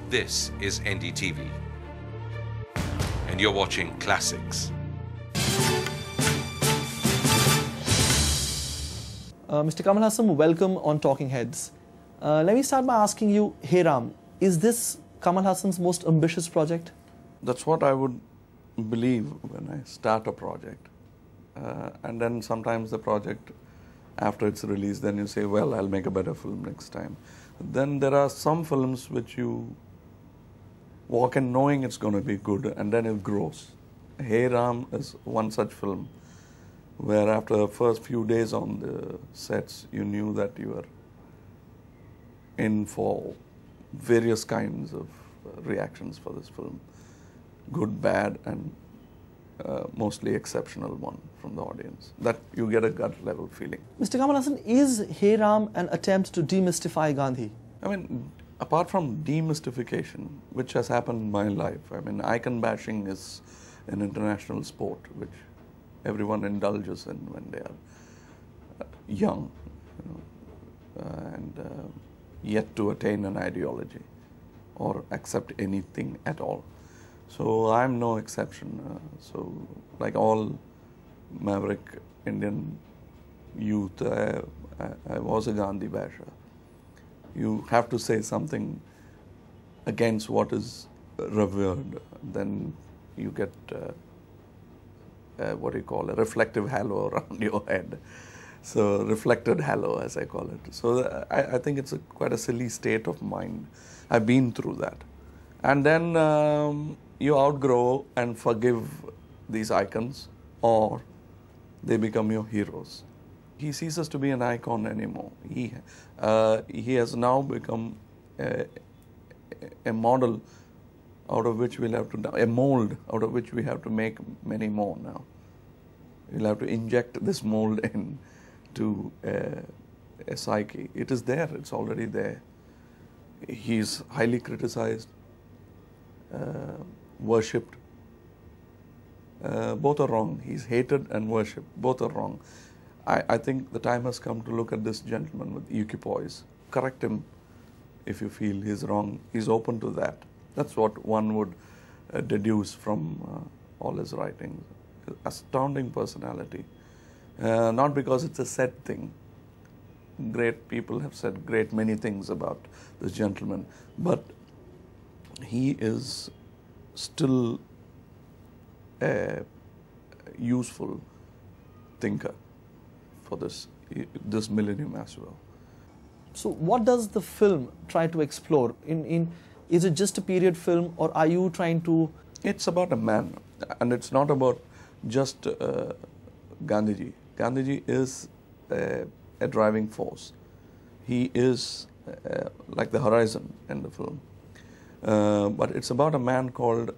This is NDTV, and you're watching Classics. Mr. Kamal Hassan, welcome on Talking Heads. Let me start by asking you, Hey Ram, is this Kamal Hassan's most ambitious project? That's what I would believe when I start a project. And then sometimes the project, after it's released, then you say, well, I'll make a better film next time. Then there are some films which you walk in knowing it's going to be good, and then it grows. Hey Ram is one such film where after the first few days on the sets, you knew that you were in for various kinds of reactions for this film. Good, bad, and mostly exceptional one from the audience. That you get a gut level feeling. Mr. Kamal Hassan, is Hey Ram an attempt to demystify Gandhi? I mean, apart from demystification, which has happened in my life, I mean, icon bashing is an international sport which everyone indulges in when they are young, and yet to attain an ideology or accept anything at all. So I'm no exception. So like all maverick Indian youth, I was a Gandhi basher. You have to say something against what is revered, then you get what do you call a reflective halo around your head. So reflected halo, as I call it. So I think it's quite a silly state of mind. I've been through that. And then you outgrow and forgive these icons, or they become your heroes. He ceases to be an icon anymore. He has now become a model out of which we'll have to, a mold out of which we have to make many more now. We'll have to inject this mold into a psyche. It is there, it's already there. He's highly criticized, worshipped. Both are wrong. He's hated and worshipped. Both are wrong. I think the time has come to look at this gentleman with equipoise. Correct him if you feel he's wrong. He's open to that. That's what one would deduce from all his writings. Astounding personality. Not because it's a said thing. Great people have said great many things about this gentleman, but he is still a useful thinker for this millennium as well. So what does the film try to explore? Is it just a period film, or are you trying to... It's about a man, and it's not about just Gandhiji. Gandhiji is a driving force. He is like the horizon in the film. But it's about a man called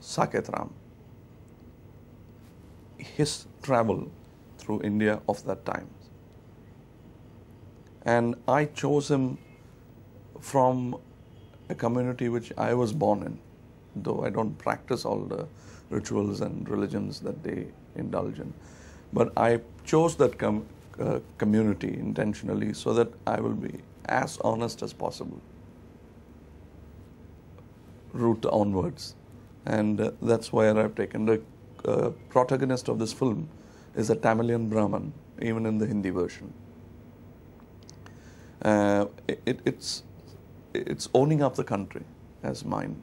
Saket Ram. His travel through India of that time. And I chose him from a community which I was born in, though I don't practice all the rituals and religions that they indulge in. But I chose that community intentionally so that I will be as honest as possible, root onwards. And that's where I've taken the protagonist of this film is a Tamilian Brahmin, even in the Hindi version. It's owning up the country as mine.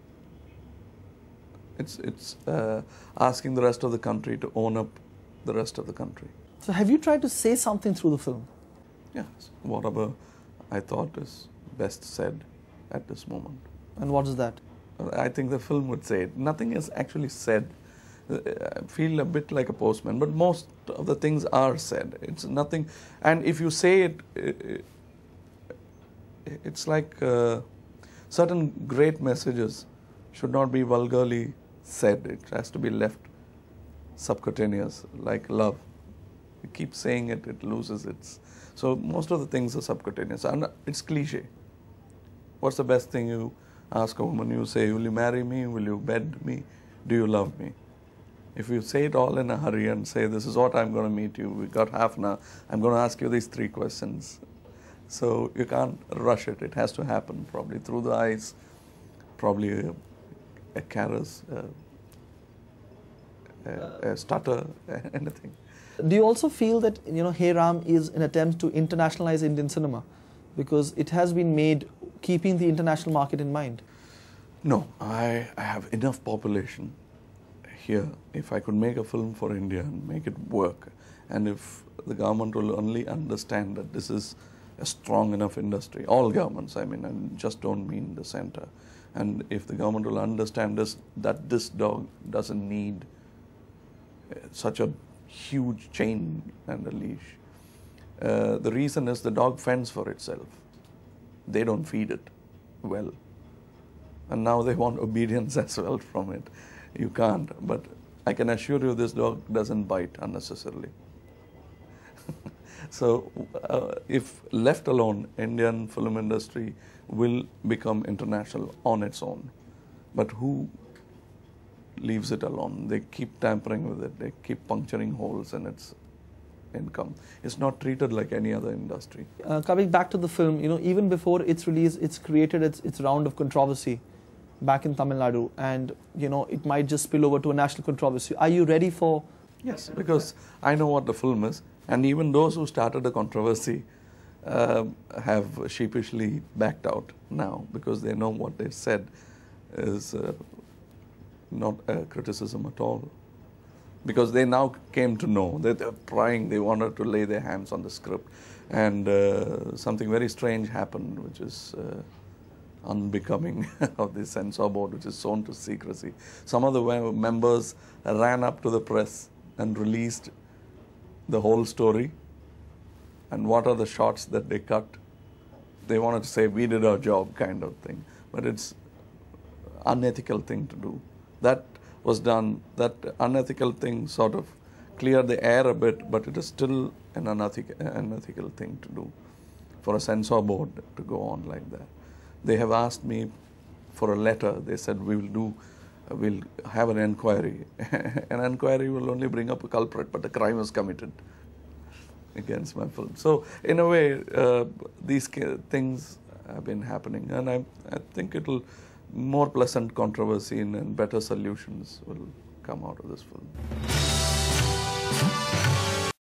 It's asking the rest of the country to own up the rest of the country. So have you tried to say something through the film? Yes, whatever I thought is best said at this moment. And what is that? I think the film would say it. Nothing is actually said. I feel a bit like a postman, but most of the things are said. It's nothing, and if you say it, it's like certain great messages should not be vulgarly said. It has to be left subcutaneous, like love. You keep saying it, it loses its... So most of the things are subcutaneous, and it's cliche. What's the best thing you ask a woman? You say, will you marry me? Will you bed me? Do you love me? If you say it all in a hurry and say, this is what I'm going to meet you, we got half an hour, I'm going to ask you these 3 questions. So you can't rush it. It has to happen probably through the eyes probably a caress, a stutter, anything. Do you also feel that, you know, Hey Ram is an attempt to internationalize Indian cinema because it has been made keeping the international market in mind? No, I have enough population here. If I could make a film for India and make it work, and if the government will only understand that this is a strong enough industry, all governments, I mean, and just don't mean the center, and if the government will understand this, that this dog doesn't need such a huge chain and a leash. The reason is the dog fends for itself. They don't feed it well. And now they want obedience as well from it. You can't, but I can assure you this dog doesn't bite unnecessarily. So if left alone, Indian film industry will become international on its own. But who leaves it alone? They keep tampering with it, they keep puncturing holes in its income. It's not treated like any other industry. Coming back to the film, you know, even before its release, it's created its round of controversy back in Tamil Nadu, and you know, it might just spill over to a national controversy. Are you ready for? Yes, because I know what the film is, and even those who started the controversy have sheepishly backed out now because they know what they said is not a criticism at all. Because they now came to know that they're prying, they wanted to lay their hands on the script, and something very strange happened, which is unbecoming of the censor board, which is sown to secrecy. Some of the members ran up to the press and released the whole story and what are the shots that they cut. They wanted to say, we did our job kind of thing, but it's unethical thing to do. That was done, that unethical thing sort of cleared the air a bit, but it is still an unethical thing to do for a censor board to go on like that. They have asked me for a letter. They said we'll have an inquiry. An inquiry will only bring up a culprit, but the crime was committed against my film. So in a way, these things have been happening, and I think it'll more pleasant controversy and better solutions will come out of this film.